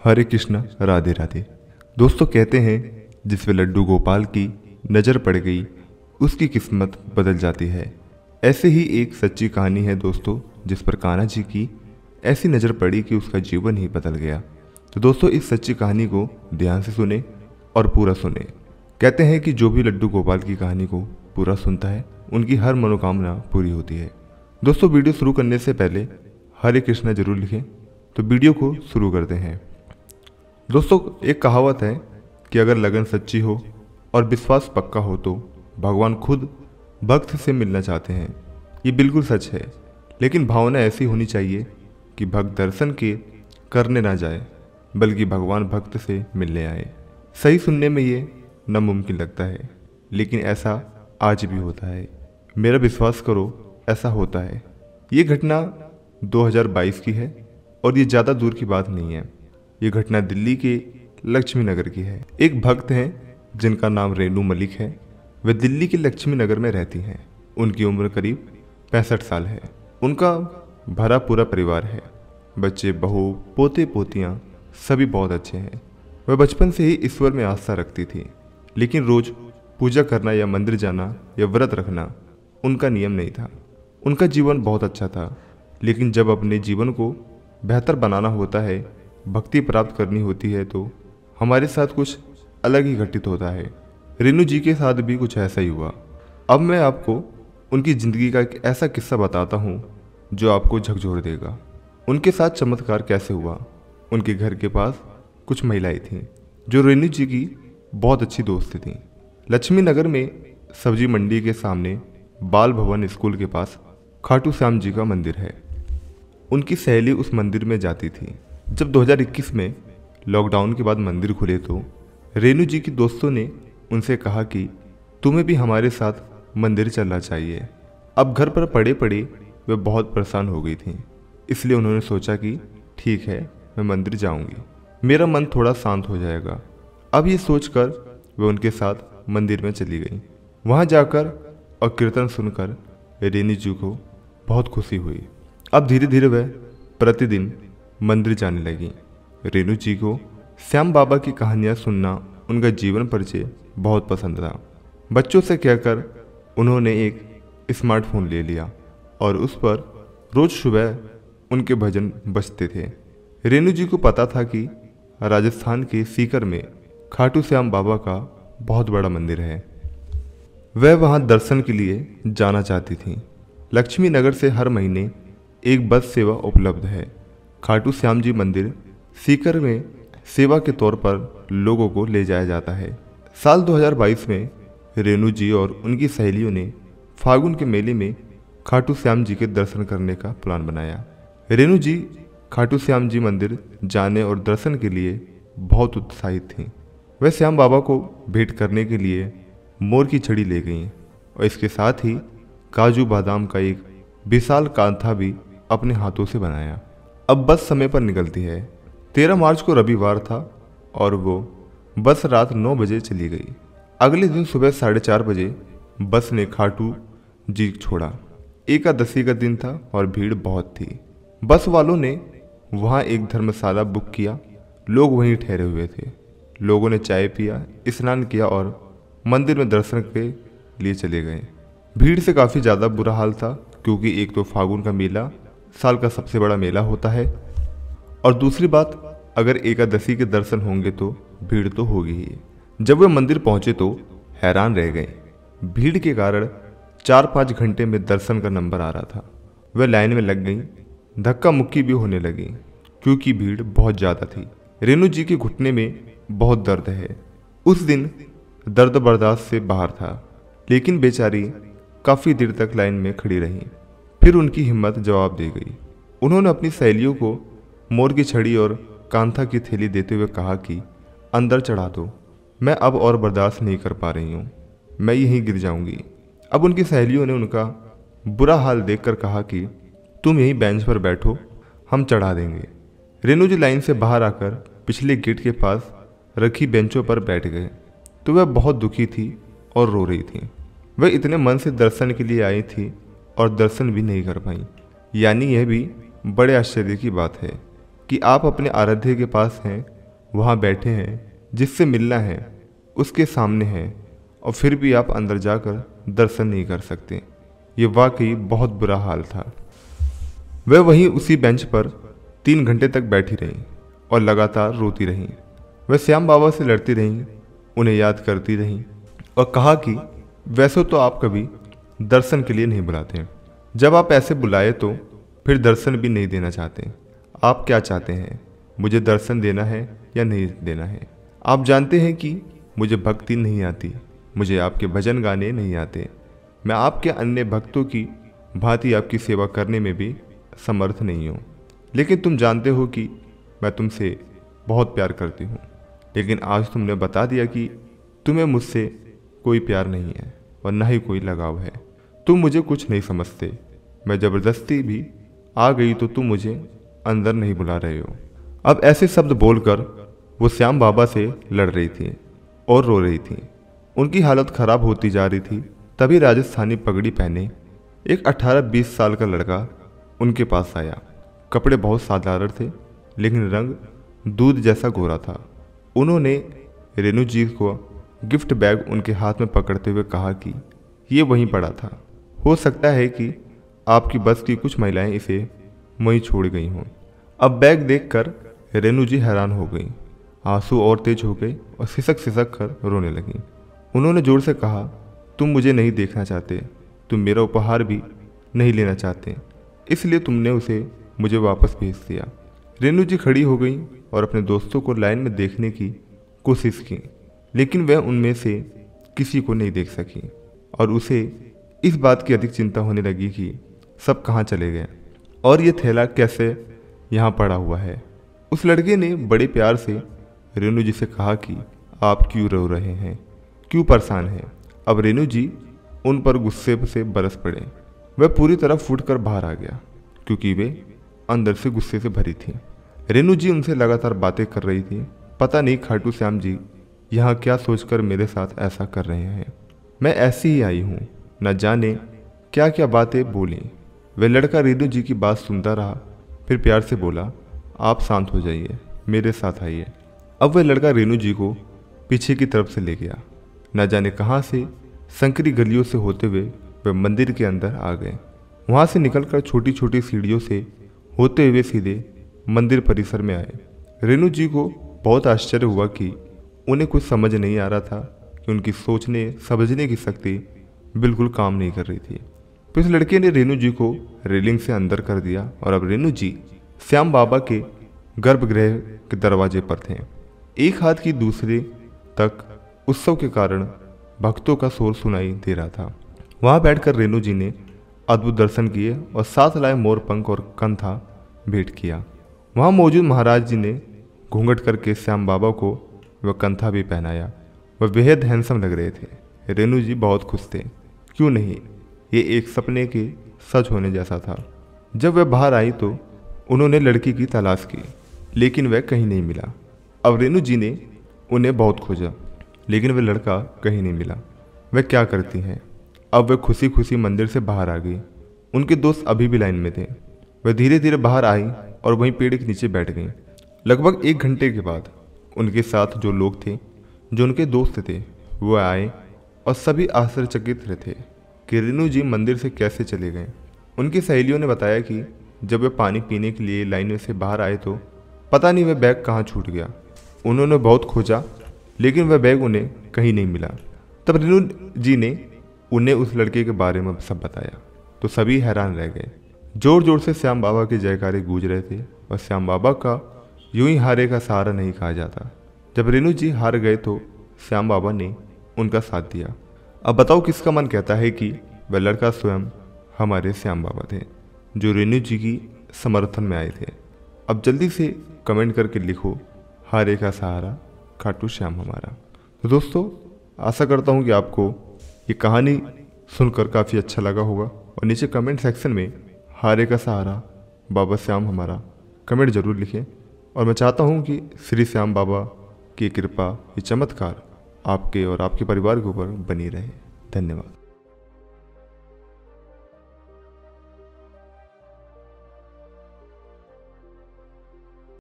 हरे कृष्ण राधे राधे। दोस्तों कहते हैं जिस पे लड्डू गोपाल की नज़र पड़ गई उसकी किस्मत बदल जाती है। ऐसे ही एक सच्ची कहानी है दोस्तों, जिस पर कान्हा जी की ऐसी नज़र पड़ी कि उसका जीवन ही बदल गया। तो दोस्तों इस सच्ची कहानी को ध्यान से सुने और पूरा सुने। कहते हैं कि जो भी लड्डू गोपाल की कहानी को पूरा सुनता है उनकी हर मनोकामना पूरी होती है। दोस्तों वीडियो शुरू करने से पहले हरे कृष्णा जरूर लिखें। तो वीडियो को शुरू करते हैं। दोस्तों एक कहावत है कि अगर लगन सच्ची हो और विश्वास पक्का हो तो भगवान खुद भक्त से मिलना चाहते हैं। ये बिल्कुल सच है, लेकिन भावना ऐसी होनी चाहिए कि भक्त दर्शन के करने ना जाए बल्कि भगवान भक्त से मिलने आए। सही सुनने में ये नामुमकिन लगता है, लेकिन ऐसा आज भी होता है। मेरा विश्वास करो, ऐसा होता है। ये घटना 2022 की है और ये ज़्यादा दूर की बात नहीं है। ये घटना दिल्ली के लक्ष्मी नगर की है। एक भक्त हैं जिनका नाम रेनू मलिक है। वे दिल्ली के लक्ष्मी नगर में रहती हैं। उनकी उम्र करीब 65 साल है। उनका भरा पूरा परिवार है। बच्चे, बहू, पोते पोतियाँ सभी बहुत अच्छे हैं। वह बचपन से ही ईश्वर में आस्था रखती थी, लेकिन रोज पूजा करना या मंदिर जाना या व्रत रखना उनका नियम नहीं था। उनका जीवन बहुत अच्छा था, लेकिन जब अपने जीवन को बेहतर बनाना होता है, भक्ति प्राप्त करनी होती है, तो हमारे साथ कुछ अलग ही घटित होता है। रेनू जी के साथ भी कुछ ऐसा ही हुआ। अब मैं आपको उनकी ज़िंदगी का एक ऐसा किस्सा बताता हूँ जो आपको झकझोर देगा। उनके साथ चमत्कार कैसे हुआ। उनके घर के पास कुछ महिलाएं थीं जो रेनू जी की बहुत अच्छी दोस्त थीं। लक्ष्मी नगर में सब्जी मंडी के सामने बाल भवन स्कूल के पास खाटू श्याम जी का मंदिर है। उनकी सहेली उस मंदिर में जाती थी। जब 2021 में लॉकडाउन के बाद मंदिर खुले तो रेनू जी की दोस्तों ने उनसे कहा कि तुम्हें भी हमारे साथ मंदिर चलना चाहिए। अब घर पर पड़े पड़े वे बहुत परेशान हो गई थीं, इसलिए उन्होंने सोचा कि ठीक है, मैं मंदिर जाऊंगी, मेरा मन थोड़ा शांत हो जाएगा। अब ये सोचकर वे उनके साथ मंदिर में चली गई। वहाँ जाकर और कीर्तन सुनकर रेनू जी को बहुत खुशी हुई। अब धीरे धीरे वह प्रतिदिन मंदिर जाने लगी। रेनू जी को श्याम बाबा की कहानियाँ सुनना, उनका जीवन परिचय बहुत पसंद था। बच्चों से कहकर उन्होंने एक स्मार्टफोन ले लिया और उस पर रोज सुबह उनके भजन बजते थे। रेनू जी को पता था कि राजस्थान के सीकर में खाटू श्याम बाबा का बहुत बड़ा मंदिर है। वह वहां दर्शन के लिए जाना चाहती थी। लक्ष्मी नगर से हर महीने एक बस सेवा उपलब्ध है। खाटू श्याम जी मंदिर सीकर में सेवा के तौर पर लोगों को ले जाया जाता है। साल 2022 में रेनू जी और उनकी सहेलियों ने फागुन के मेले में खाटू श्याम जी के दर्शन करने का प्लान बनाया। रेनू जी खाटू श्याम जी मंदिर जाने और दर्शन के लिए बहुत उत्साहित थीं। वह श्याम बाबा को भेंट करने के लिए मोर की छड़ी ले गईं और इसके साथ ही काजू बादाम का एक विशाल कांथा भी अपने हाथों से बनाया। अब बस समय पर निकलती है। 13 मार्च को रविवार था और वो बस रात 9 बजे चली गई। अगले दिन सुबह 4:30 बजे बस ने खाटू जी छोड़ा। एकादशी का दिन था और भीड़ बहुत थी। बस वालों ने वहाँ एक धर्मशाला बुक किया। लोग वहीं ठहरे हुए थे। लोगों ने चाय पिया, स्नान किया और मंदिर में दर्शन के लिए चले गए। भीड़ से काफ़ी ज़्यादा बुरा हाल था, क्योंकि एक तो फागुन का मेला साल का सबसे बड़ा मेला होता है और दूसरी बात, अगर एकादशी के दर्शन होंगे तो भीड़ तो होगी ही। जब वे मंदिर पहुंचे तो हैरान रह गए। भीड़ के कारण 4-5 घंटे में दर्शन का नंबर आ रहा था। वे लाइन में लग गई। धक्का मुक्की भी होने लगी क्योंकि भीड़ बहुत ज़्यादा थी। रेनू जी के घुटने में बहुत दर्द है। उस दिन दर्द बर्दाश्त से बाहर था, लेकिन बेचारी काफ़ी देर तक लाइन में खड़ी रही। फिर उनकी हिम्मत जवाब दे गई। उन्होंने अपनी सहेलियों को मोर की छड़ी और कांथा की थैली देते हुए कहा कि अंदर चढ़ा दो, मैं अब और बर्दाश्त नहीं कर पा रही हूँ, मैं यहीं गिर जाऊंगी। अब उनकी सहेलियों ने उनका बुरा हाल देखकर कहा कि तुम यहीं बेंच पर बैठो, हम चढ़ा देंगे। रेनू जी लाइन से बाहर आकर पिछले गेट के पास रखी बेंचों पर बैठ गए तो वह बहुत दुखी थी और रो रही थी। वह इतने मन से दर्शन के लिए आई थी और दर्शन भी नहीं कर पाई। यानी यह भी बड़े आश्चर्य की बात है कि आप अपने आराध्य के पास हैं वहाँ बैठे हैं, जिससे मिलना है उसके सामने है, और फिर भी आप अंदर जाकर दर्शन नहीं कर सकते। ये वाकई बहुत बुरा हाल था। वह वहीं उसी बेंच पर 3 घंटे तक बैठी रहीं और लगातार रोती रहीं। वह श्याम बाबा से लड़ती रहीं, उन्हें याद करती रहीं और कहा कि वैसे तो आप कभी दर्शन के लिए नहीं बुलाते, जब आप ऐसे बुलाए तो फिर दर्शन भी नहीं देना चाहते। आप क्या चाहते हैं, मुझे दर्शन देना है या नहीं देना है? आप जानते हैं कि मुझे भक्ति नहीं आती, मुझे आपके भजन गाने नहीं आते, मैं आपके अन्य भक्तों की भांति आपकी सेवा करने में भी समर्थ नहीं हूँ। लेकिन तुम जानते हो कि मैं तुमसे बहुत प्यार करती हूँ, लेकिन आज तुमने बता दिया कि तुम्हें मुझसे कोई प्यार नहीं है और न ही कोई लगाव है। तुम मुझे कुछ नहीं समझते। मैं ज़बरदस्ती भी आ गई तो तुम मुझे अंदर नहीं बुला रहे हो। अब ऐसे शब्द बोलकर वो श्याम बाबा से लड़ रही थी और रो रही थी। उनकी हालत खराब होती जा रही थी। तभी राजस्थानी पगड़ी पहने एक 18-20 साल का लड़का उनके पास आया। कपड़े बहुत साधारण थे, लेकिन रंग दूध जैसा गोरा था। उन्होंने रेणु जी को गिफ्ट बैग उनके हाथ में पकड़ते हुए कहा कि ये वहीं पड़ा था, हो सकता है कि आपकी बस की कुछ महिलाएं इसे वहीं छोड़ गई हों। अब बैग देखकर रेणु जी हैरान हो गई, आंसू और तेज हो गए और सिसक सिसक कर रोने लगी। उन्होंने जोर से कहा, तुम मुझे नहीं देखना चाहते, तुम मेरा उपहार भी नहीं लेना चाहते, इसलिए तुमने उसे मुझे वापस भेज दिया। रेणु जी खड़ी हो गई और अपने दोस्तों को लाइन में देखने की कोशिश की, लेकिन वह उनमें से किसी को नहीं देख सकी और उसे इस बात की अधिक चिंता होने लगी कि सब कहाँ चले गए और ये थैला कैसे यहाँ पड़ा हुआ है। उस लड़के ने बड़े प्यार से रेणु जी से कहा कि आप क्यों रो रहे हैं, क्यों परेशान हैं। अब रेणु जी उन पर गुस्से से बरस पड़े। वह पूरी तरह फूट कर बाहर आ गया, क्योंकि वे अंदर से गुस्से से भरी थी। रेणु जी उनसे लगातार बातें कर रही थी। पता नहीं खाटू श्याम जी यहाँ क्या सोचकर मेरे साथ ऐसा कर रहे हैं। मैं ऐसी ही आई हूँ, न जाने क्या क्या बातें बोली। वह लड़का रेणु जी की बात सुनता रहा, फिर प्यार से बोला, आप शांत हो जाइए, मेरे साथ आइए। अब वह लड़का रेणु जी को पीछे की तरफ से ले गया। न जाने कहाँ से संकरी गलियों से होते हुए वह मंदिर के अंदर आ गए। वहाँ से निकलकर छोटी छोटी सीढ़ियों से होते हुए सीधे मंदिर परिसर में आए। रेणु जी को बहुत आश्चर्य हुआ कि उन्हें कुछ समझ नहीं आ रहा था कि उनकी सोचने समझने की शक्ति बिल्कुल काम नहीं कर रही थी। फिर उस लड़के ने रेणु जी को रेलिंग से अंदर कर दिया और अब रेणु जी श्याम बाबा के गर्भगृह के दरवाजे पर थे। एक हाथ की दूसरे तक उत्सव के कारण भक्तों का शोर सुनाई दे रहा था। वहां बैठकर रेणु जी ने अद्भुत दर्शन किए और साथ लाए मोर पंख और कंथा भेंट किया। वहां मौजूद महाराज जी ने घूंघट करके श्याम बाबा को वह कंथा भी पहनाया। वह बेहद हैंडसम लग रहे थे। रेणु जी बहुत खुश थे। क्यों नहीं, ये एक सपने के सच होने जैसा था। जब वह बाहर आई तो उन्होंने लड़की की तलाश की, लेकिन वह कहीं नहीं मिला। अब रेणु जी ने उन्हें बहुत खोजा, लेकिन वह लड़का कहीं नहीं मिला। वह क्या करती हैं? अब वह खुशी खुशी मंदिर से बाहर आ गई। उनके दोस्त अभी भी लाइन में थे। वह धीरे धीरे बाहर आई और वहीं पेड़ के नीचे बैठ गई। लगभग 1 घंटे के बाद उनके साथ जो लोग थे, जो उनके दोस्त थे, वो आए और सभी आश्चर्यचकित थे कि रेणु जी मंदिर से कैसे चले गए। उनकी सहेलियों ने बताया कि जब वे पानी पीने के लिए लाइन में से बाहर आए तो पता नहीं वह बैग कहाँ छूट गया। उन्होंने बहुत खोजा, लेकिन वह बैग उन्हें कहीं नहीं मिला। तब रेणु जी ने उन्हें उस लड़के के बारे में सब बताया तो सभी हैरान रह गए। जोर जोर से श्याम बाबा के जयकारे गूंज रहे थे और श्याम बाबा का यूं ही हारे का सहारा नहीं कहा जाता। जब रेणु जी हार गए तो श्याम बाबा ने उनका साथ दिया। अब बताओ किसका मन कहता है कि वह लड़का स्वयं हमारे श्याम बाबा थे, जो रेणु जी की समर्थन में आए थे। अब जल्दी से कमेंट करके लिखो, हारे का सहारा खाटू श्याम हमारा। तो दोस्तों, आशा करता हूँ कि आपको ये कहानी सुनकर काफ़ी अच्छा लगा होगा और नीचे कमेंट सेक्शन में हारे का सहारा बाबा श्याम हमारा कमेंट जरूर लिखें। और मैं चाहता हूँ कि श्री श्याम बाबा की कृपा, ये चमत्कार आपके और आपके परिवार के ऊपर बनी रहे। धन्यवाद।